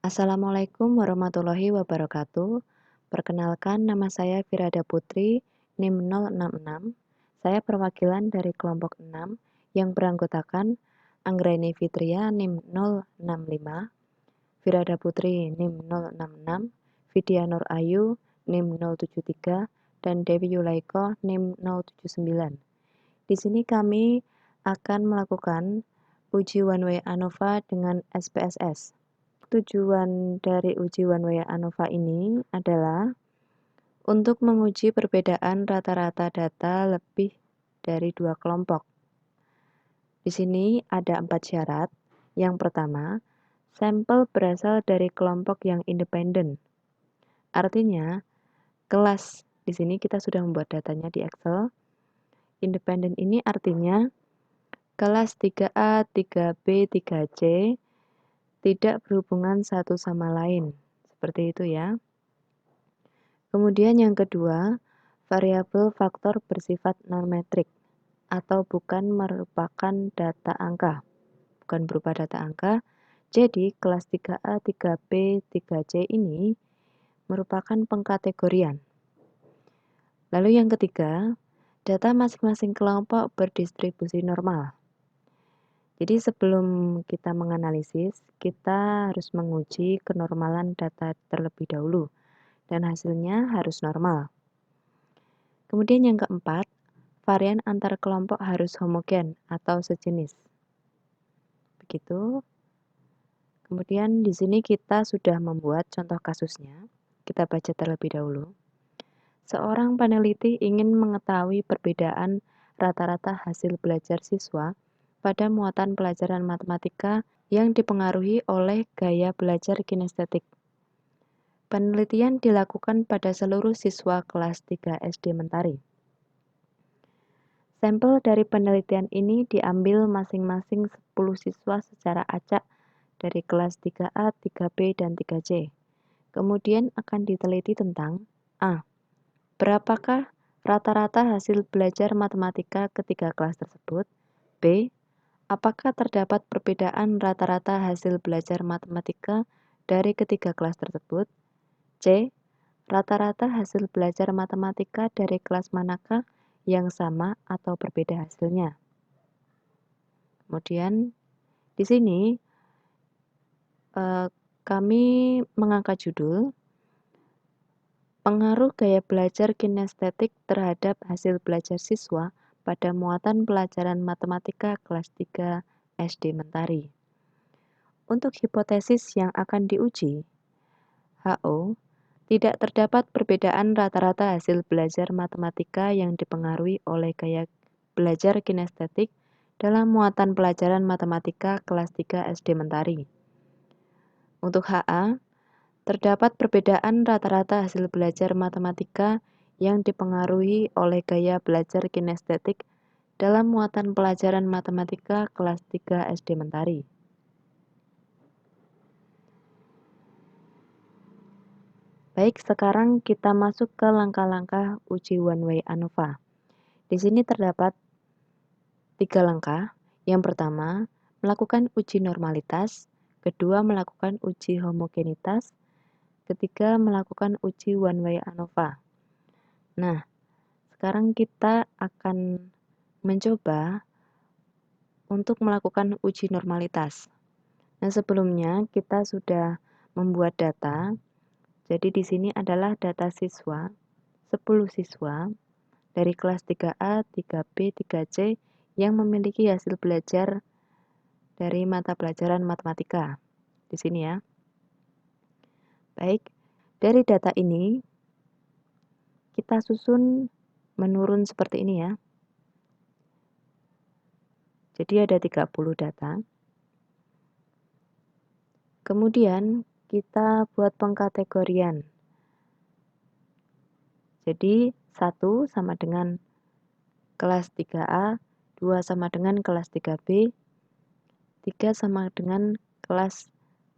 Assalamualaikum warahmatullahi wabarakatuh. Perkenalkan, nama saya Firada Putri, NIM 066. Saya perwakilan dari kelompok 6 yang beranggotakan Anggraini Fitria NIM 065, Firada Putri NIM 066, Vidya Nur Ayu NIM 073, dan Dewi Yulaiko NIM 079. Di sini kami akan melakukan uji one way ANOVA dengan SPSS. Tujuan dari uji one way ANOVA ini adalah untuk menguji perbedaan rata-rata data lebih dari dua kelompok. Di sini ada 4 syarat. Yang pertama, sampel berasal dari kelompok yang independen. Artinya, kelas di sini kita sudah membuat datanya di Excel. Independen ini artinya kelas 3A, 3B, 3C tidak berhubungan satu sama lain. Seperti itu ya. Kemudian yang kedua, variabel faktor bersifat non-metrik atau bukan merupakan data angka. Bukan berupa data angka. Jadi, kelas 3A, 3B, 3C ini merupakan pengkategorian. Lalu yang ketiga, data masing-masing kelompok berdistribusi normal. Jadi sebelum kita menganalisis, kita harus menguji kenormalan data terlebih dahulu, dan hasilnya harus normal. Kemudian yang keempat, varian antar kelompok harus homogen atau sejenis. Begitu. Kemudian di sini kita sudah membuat contoh kasusnya. Kita baca terlebih dahulu. Seorang peneliti ingin mengetahui perbedaan rata-rata hasil belajar siswa pada muatan pelajaran matematika yang dipengaruhi oleh gaya belajar kinestetik. Penelitian dilakukan pada seluruh siswa kelas 3 SD Mentari. Sampel dari penelitian ini diambil masing-masing 10 siswa secara acak dari kelas 3A, 3B, dan 3C. Kemudian akan diteliti tentang A. Berapakah rata-rata hasil belajar matematika ketiga kelas tersebut? B. Apakah terdapat perbedaan rata-rata hasil belajar matematika dari ketiga kelas tersebut? C. Rata-rata hasil belajar matematika dari kelas manakah yang sama atau berbeda hasilnya? Kemudian di sini kami mengangkat judul pengaruh gaya belajar kinestetik terhadap hasil belajar siswa pada muatan pelajaran matematika kelas 3 SD Mentari. Untuk hipotesis yang akan diuji, HO, tidak terdapat perbedaan rata-rata hasil belajar matematika yang dipengaruhi oleh gaya belajar kinestetik dalam muatan pelajaran matematika kelas 3 SD Mentari. Untuk HA, terdapat perbedaan rata-rata hasil belajar matematika yang dipengaruhi oleh gaya belajar kinestetik dalam muatan pelajaran matematika kelas 3 SD Mentari. Baik, sekarang kita masuk ke langkah-langkah uji one way ANOVA. Di sini terdapat 3 langkah. Yang pertama, melakukan uji normalitas. Kedua, melakukan uji homogenitas. Ketiga, melakukan uji one way ANOVA. Nah, sekarang kita akan mencoba untuk melakukan uji normalitas. Nah, sebelumnya kita sudah membuat data. Jadi di sini adalah data siswa, 10 siswa dari kelas 3A, 3B, 3C yang memiliki hasil belajar dari mata pelajaran matematika. Di sini ya. Baik, dari data ini kita susun menurun seperti ini ya. Jadi ada 30 data. Kemudian kita buat pengkategorian. Jadi 1 sama dengan kelas 3A, 2 sama dengan kelas 3B, 3 sama dengan kelas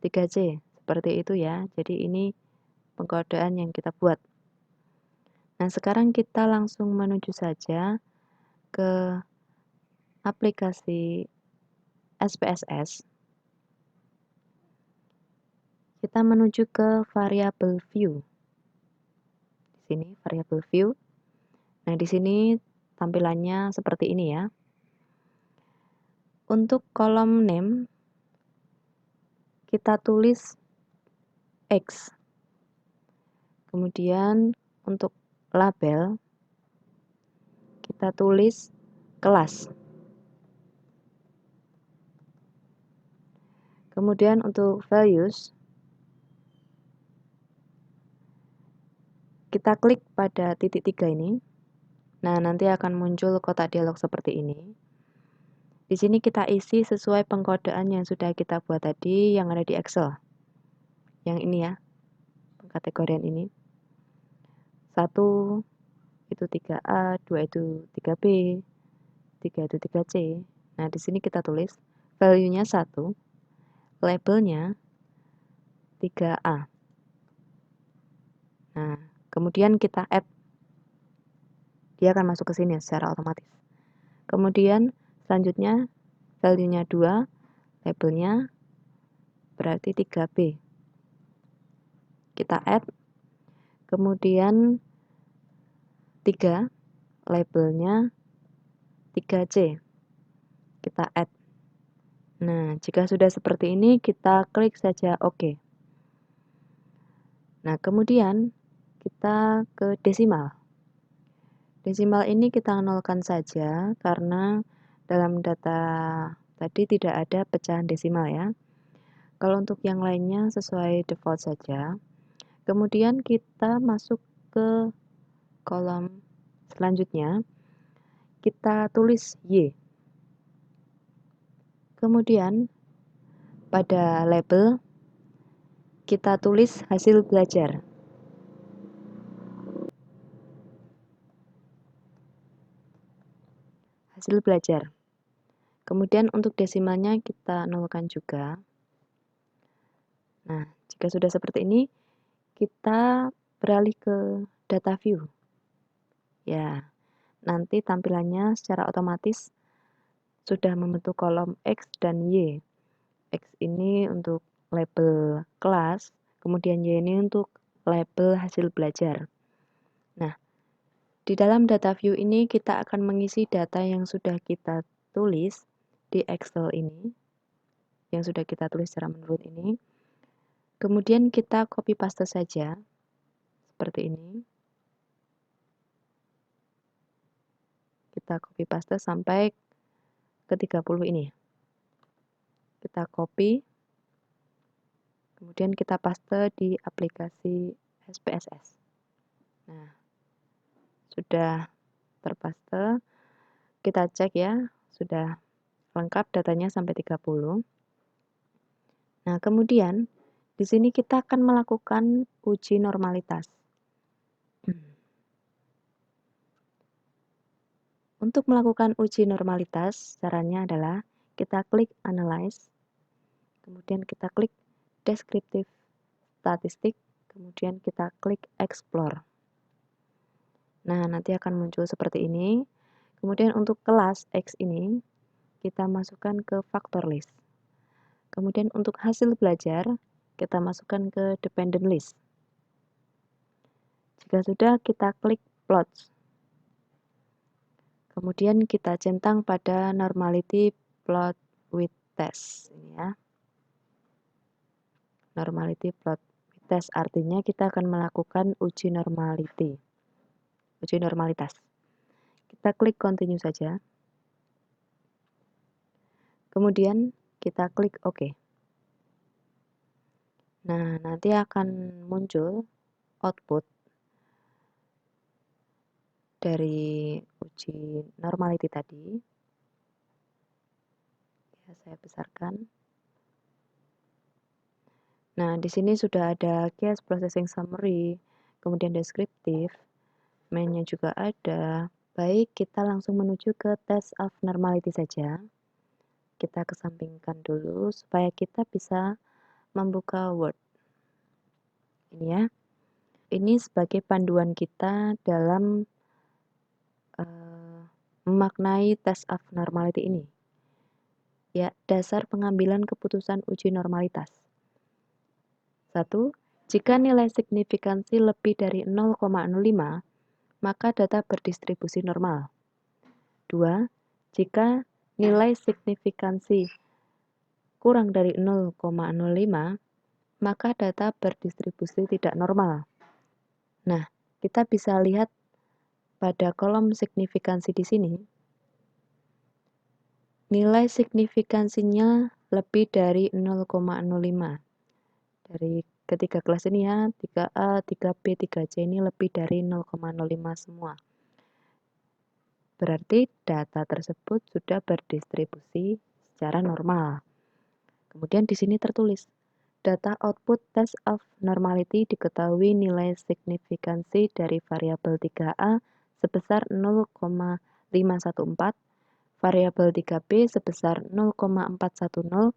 3C. Seperti itu ya. Jadi ini pengkodean yang kita buat. Nah, sekarang kita langsung menuju saja ke aplikasi SPSS. kita menuju ke variable view. Di sini variable view. Nah, di sini tampilannya seperti ini ya. Untuk kolom name kita tulis X. Kemudian untuk label kita tulis kelas. Kemudian untuk values kita klik pada titik 3 ini. Nah, nanti akan muncul kotak dialog seperti ini. Di sini kita isi sesuai pengkodean yang sudah kita buat tadi yang ada di Excel. Yang ini ya, pengkategorian ini. 1 itu 3A, 2 itu 3B, 3 itu 3C. Nah, di sini kita tulis value-nya 1, labelnya 3A. Nah, kemudian kita add. Dia akan masuk ke sini secara otomatis. Kemudian selanjutnya value-nya 2, labelnya berarti 3B. Kita add. Kemudian 3, labelnya 3C. Kita add. Nah, jika sudah seperti ini, kita klik saja OK. Nah, kemudian kita ke desimal. Desimal ini kita nolkan saja karena dalam data tadi tidak ada pecahan desimal ya. Kalau untuk yang lainnya sesuai default saja. Kemudian kita masuk ke kolom selanjutnya. Kita tulis Y. Kemudian pada label kita tulis hasil belajar. Hasil belajar. Kemudian untuk desimalnya kita nolkan juga. Nah, jika sudah seperti ini, kita beralih ke data view. Ya, nanti tampilannya secara otomatis sudah membentuk kolom X dan Y. X ini untuk label kelas, kemudian Y ini untuk label hasil belajar. Nah, di dalam data view ini kita akan mengisi data yang sudah kita tulis di Excel ini, yang sudah kita tulis secara menurut ini. Kemudian kita copy paste saja, seperti ini. Kita copy paste sampai ke 30 ini. Kita copy, kemudian kita paste di aplikasi SPSS. Nah, sudah terpaste. Kita cek ya, sudah lengkap datanya sampai 30. Nah, kemudian di sini kita akan melakukan uji normalitas. Untuk melakukan uji normalitas, caranya adalah kita klik Analyze, kemudian kita klik Descriptive Statistik, kemudian kita klik Explore. Nah, nanti akan muncul seperti ini. Kemudian untuk kelas X ini, kita masukkan ke factor list. Kemudian untuk hasil belajar, kita masukkan ke dependent list. Jika sudah, kita klik plots. Kemudian kita centang pada normality plot with test. Ini ya. Normality plot with test artinya kita akan melakukan uji normality. Uji normalitas. Kita klik continue saja. Kemudian kita klik OK. Nah, nanti akan muncul output dari uji normality tadi. Ya, saya besarkan. Nah, di sini sudah ada case processing summary, kemudian deskriptif, mainnya juga ada. Baik, kita langsung menuju ke test of normality saja. Kita kesampingkan dulu supaya kita bisa membuka Word. Ini ya. Ini sebagai panduan kita dalam memaknai test of normality ini. Ya, dasar pengambilan keputusan uji normalitas. 1. Jika nilai signifikansi lebih dari 0,05, maka data berdistribusi normal. 2. Jika nilai signifikansi kurang dari 0,05, maka data berdistribusi tidak normal. Nah, kita bisa lihat pada kolom signifikansi di sini, nilai signifikansinya lebih dari 0,05. Dari ketiga kelas ini ya, 3A, 3B, 3C ini lebih dari 0,05 semua. Berarti data tersebut sudah berdistribusi secara normal. Kemudian di sini tertulis, data output test of normality diketahui nilai signifikansi dari variabel 3A sebesar 0,514, variabel 3B sebesar 0,410,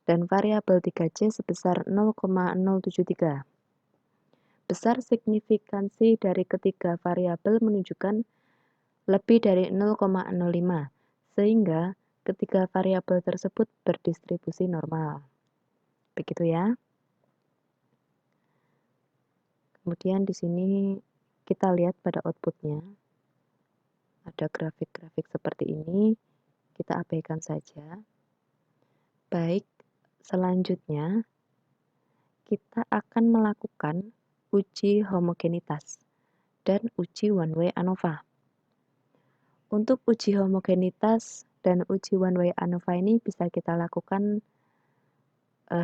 dan variabel 3C sebesar 0,073. Besar signifikansi dari ketiga variabel menunjukkan lebih dari 0,05, sehingga ketiga variabel tersebut berdistribusi normal. Begitu ya. Kemudian di sini kita lihat pada outputnya. Ada grafik-grafik seperti ini, kita abaikan saja. Baik, selanjutnya kita akan melakukan uji homogenitas dan uji one-way ANOVA. Untuk uji homogenitas dan uji one-way ANOVA ini bisa kita lakukan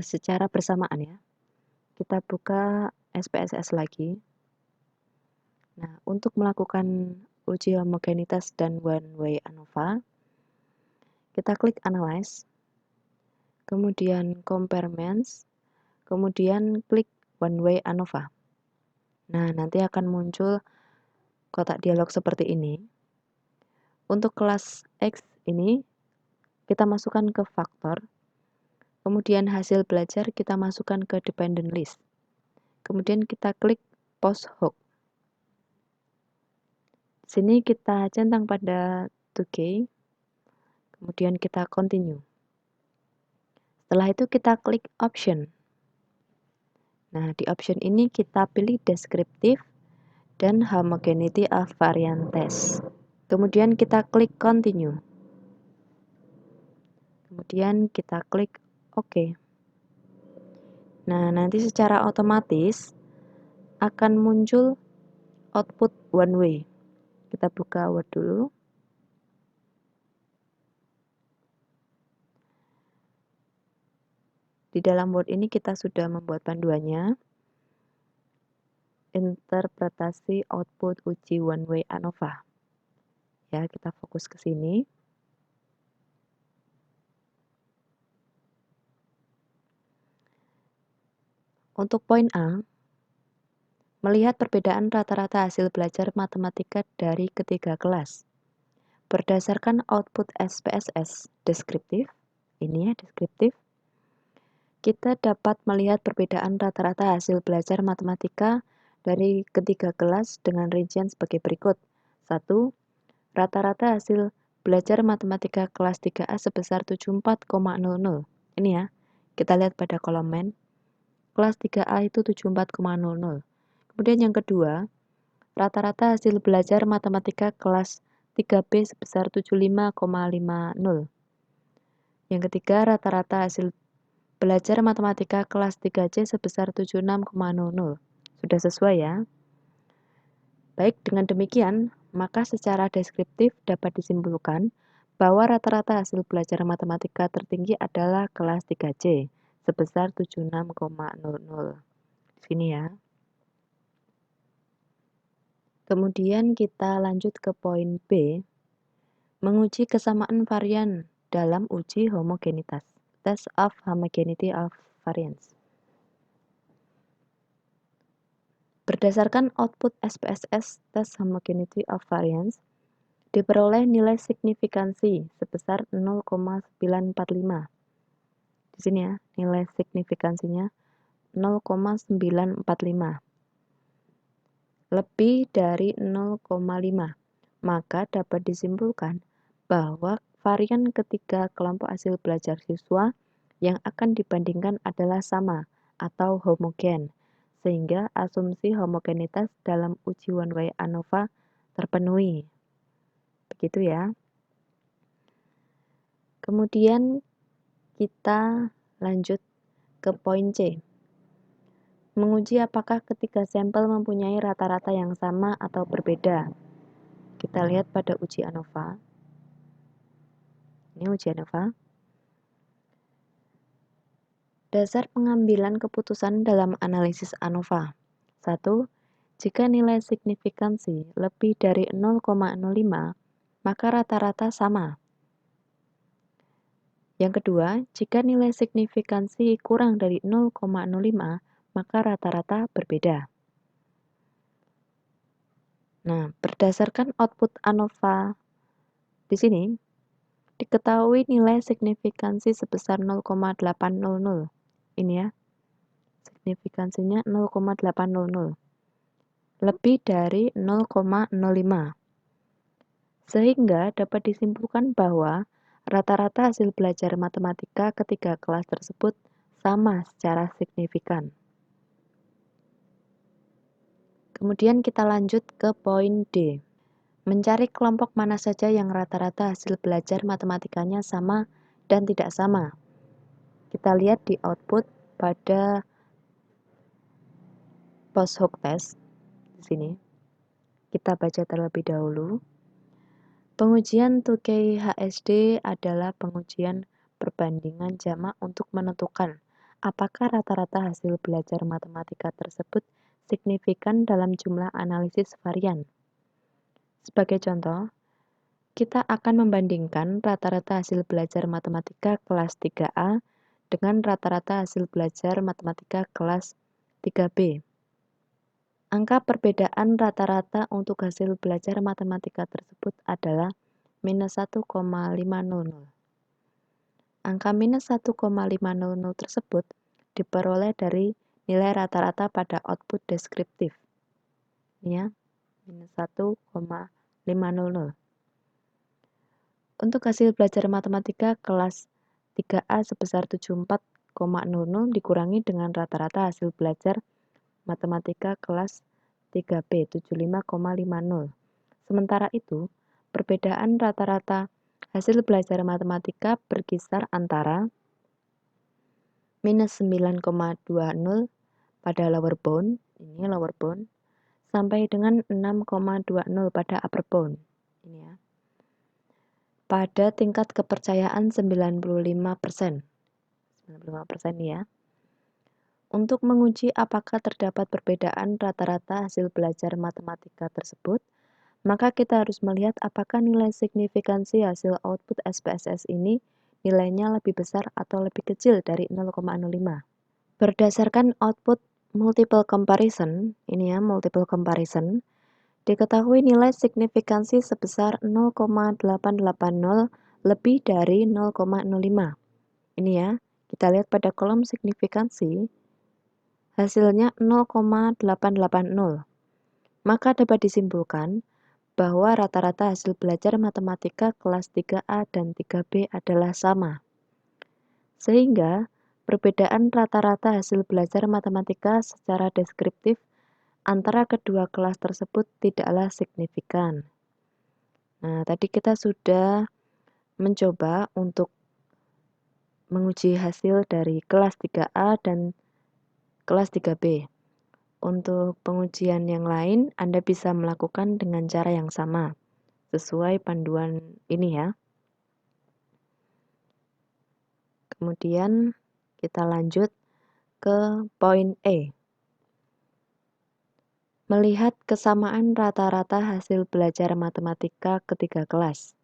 secara bersamaan ya. Kita buka SPSS lagi. Nah, untuk melakukan uji homogenitas dan one-way ANOVA, kita klik Analyze, kemudian Compare Means, kemudian klik one-way ANOVA. Nah, nanti akan muncul kotak dialog seperti ini. Untuk kelas X ini, kita masukkan ke faktor, kemudian hasil belajar kita masukkan ke dependent list. Kemudian kita klik Post Hook. Sini kita centang pada 2K, kemudian kita continue. Setelah itu kita klik option. Nah, di option ini kita pilih descriptive dan homogeneity of variant test. Kemudian kita klik continue. Kemudian kita klik OK. Nah, nanti secara otomatis akan muncul output one way. Kita buka Word dulu. Di dalam Word ini kita sudah membuat panduannya. Interpretasi output uji one way ANOVA. Ya, kita fokus ke sini. Untuk poin A, melihat perbedaan rata-rata hasil belajar matematika dari ketiga kelas. Berdasarkan output SPSS deskriptif, ini ya deskriptif, kita dapat melihat perbedaan rata-rata hasil belajar matematika dari ketiga kelas dengan rincian sebagai berikut. 1. Rata-rata hasil belajar matematika kelas 3A sebesar 74,00. Ini ya, kita lihat pada kolom main. Kelas 3A itu 74,00. Kemudian yang kedua, rata-rata hasil belajar matematika kelas 3B sebesar 75,50. Yang ketiga, rata-rata hasil belajar matematika kelas 3C sebesar 76,00. Sudah sesuai ya? Baik, dengan demikian, maka secara deskriptif dapat disimpulkan bahwa rata-rata hasil belajar matematika tertinggi adalah kelas 3C sebesar 76,00. Di sini ya. Kemudian kita lanjut ke poin B, menguji kesamaan varian dalam uji homogenitas, test of homogeneity of variance. Berdasarkan output SPSS test homogeneity of variance, diperoleh nilai signifikansi sebesar 0,945. Di sini ya, nilai signifikansinya 0,945. Lebih dari 0,5, maka dapat disimpulkan bahwa varian ketiga kelompok hasil belajar siswa yang akan dibandingkan adalah sama atau homogen, sehingga asumsi homogenitas dalam uji one way ANOVA terpenuhi. Begitu ya. Kemudian kita lanjut ke poin C. Menguji apakah ketiga sampel mempunyai rata-rata yang sama atau berbeda. Kita lihat pada uji ANOVA. Ini uji ANOVA. Dasar pengambilan keputusan dalam analisis ANOVA. 1. Jika nilai signifikansi lebih dari 0,05, maka rata-rata sama. Yang kedua, jika nilai signifikansi kurang dari 0,05, maka rata-rata berbeda. Nah, berdasarkan output ANOVA di sini, diketahui nilai signifikansi sebesar 0,800. Ini ya, signifikansinya 0,800. Lebih dari 0,05. Sehingga dapat disimpulkan bahwa rata-rata hasil belajar matematika ketiga kelas tersebut sama secara signifikan. Kemudian kita lanjut ke poin D. Mencari kelompok mana saja yang rata-rata hasil belajar matematikanya sama dan tidak sama. Kita lihat di output pada post hoc test di sini. Kita baca terlebih dahulu. Pengujian 2K HSD adalah pengujian perbandingan jamak untuk menentukan apakah rata-rata hasil belajar matematika tersebut signifikan dalam jumlah analisis varian. Sebagai contoh, kita akan membandingkan rata-rata hasil belajar matematika kelas 3A dengan rata-rata hasil belajar matematika kelas 3B. Angka perbedaan rata-rata untuk hasil belajar matematika tersebut adalah minus 1,500. Angka minus 1,500 tersebut diperoleh dari nilai rata-rata pada output deskriptif. Ya, minus 1,500. Untuk hasil belajar matematika kelas 3A sebesar 74,00 dikurangi dengan rata-rata hasil belajar matematika kelas 3B 75,50. Sementara itu, perbedaan rata-rata hasil belajar matematika berkisar antara minus 9,20 pada lower bound, ini lower bound, sampai dengan 6,20 pada upper bound. Ini ya. Pada tingkat kepercayaan 95%. 95% ya. Untuk menguji apakah terdapat perbedaan rata-rata hasil belajar matematika tersebut, maka kita harus melihat apakah nilai signifikansi hasil output SPSS ini nilainya lebih besar atau lebih kecil dari 0,05. Berdasarkan output multiple comparison, ini ya multiple comparison, diketahui nilai signifikansi sebesar 0,880 lebih dari 0,05. Ini ya, kita lihat pada kolom signifikansi, hasilnya 0,880. Maka dapat disimpulkan bahwa rata-rata hasil belajar matematika kelas 3A dan 3B adalah sama. Sehingga, perbedaan rata-rata hasil belajar matematika secara deskriptif antara kedua kelas tersebut tidaklah signifikan. Nah, tadi kita sudah mencoba untuk menguji hasil dari kelas 3A dan kelas 3B. Untuk pengujian yang lain, Anda bisa melakukan dengan cara yang sama, sesuai panduan ini ya. Kemudian kita lanjut ke poin E. Melihat kesamaan rata-rata hasil belajar matematika ketiga kelas.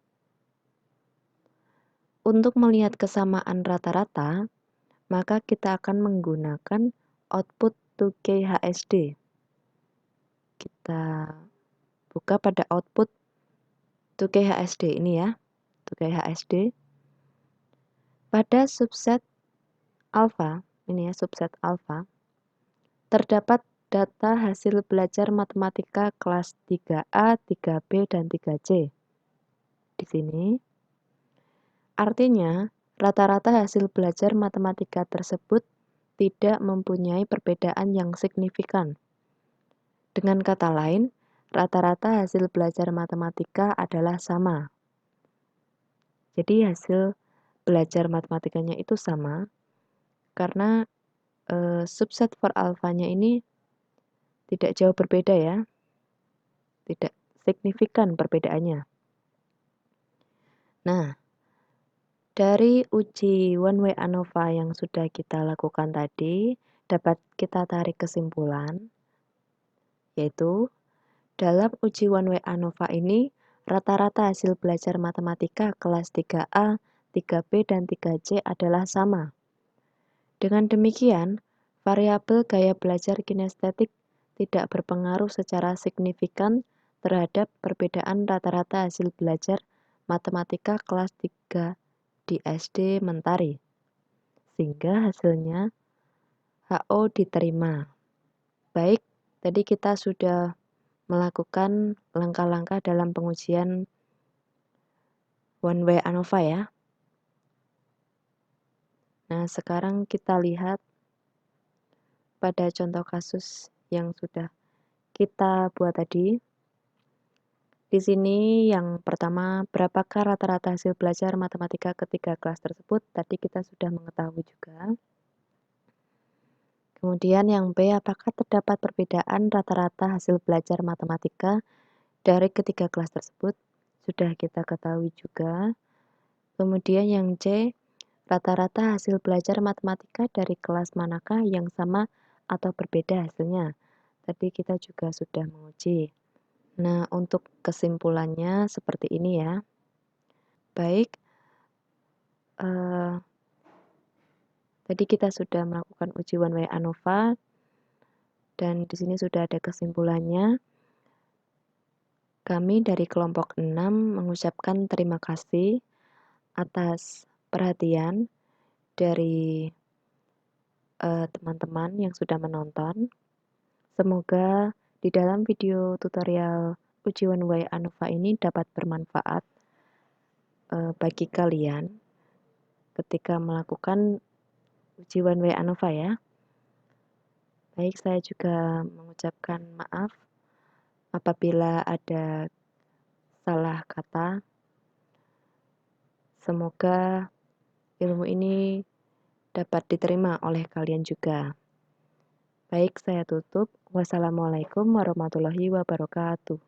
Untuk melihat kesamaan rata-rata, maka kita akan menggunakan output 2K HSD. Kita buka pada output 2K HSD ini ya, 2K HSD. Pada subset alfa, ini ya subset alfa, terdapat data hasil belajar matematika kelas 3A, 3B, dan 3C. Di sini, artinya rata-rata hasil belajar matematika tersebut tidak mempunyai perbedaan yang signifikan. Dengan kata lain, rata-rata hasil belajar matematika adalah sama. Jadi hasil belajar matematikanya itu sama karena subset for alfanya ini tidak jauh berbeda ya, tidak signifikan perbedaannya. Nah, dari uji one way ANOVA yang sudah kita lakukan tadi, dapat kita tarik kesimpulan, yaitu dalam uji one way ANOVA ini, rata-rata hasil belajar matematika kelas 3A, 3B, dan 3C adalah sama. Dengan demikian, variabel gaya belajar kinestetik tidak berpengaruh secara signifikan terhadap perbedaan rata-rata hasil belajar matematika kelas 3 di SD Mentari, sehingga hasilnya HO diterima. Baik, tadi kita sudah melakukan langkah-langkah dalam pengujian one way ANOVA ya. Nah, sekarang kita lihat pada contoh kasus yang sudah kita buat tadi. Di sini yang pertama, berapakah rata-rata hasil belajar matematika ketiga kelas tersebut? Tadi kita sudah mengetahui juga. Kemudian yang B, apakah terdapat perbedaan rata-rata hasil belajar matematika dari ketiga kelas tersebut? Sudah kita ketahui juga. Kemudian yang C, rata-rata hasil belajar matematika dari kelas manakah yang sama atau berbeda hasilnya? Tadi kita juga sudah menguji. Nah, untuk kesimpulannya seperti ini ya. Baik, tadi kita sudah melakukan uji one way ANOVA dan di sini sudah ada kesimpulannya. Kami dari kelompok 6 mengucapkan terima kasih atas perhatian dari teman-teman yang sudah menonton. Semoga di dalam video tutorial uji one way ANOVA ini dapat bermanfaat bagi kalian ketika melakukan uji one way ANOVA ya. Baik, saya juga mengucapkan maaf apabila ada salah kata. Semoga ilmu ini dapat diterima oleh kalian juga. Baik, saya tutup. Wassalamualaikum warahmatullahi wabarakatuh.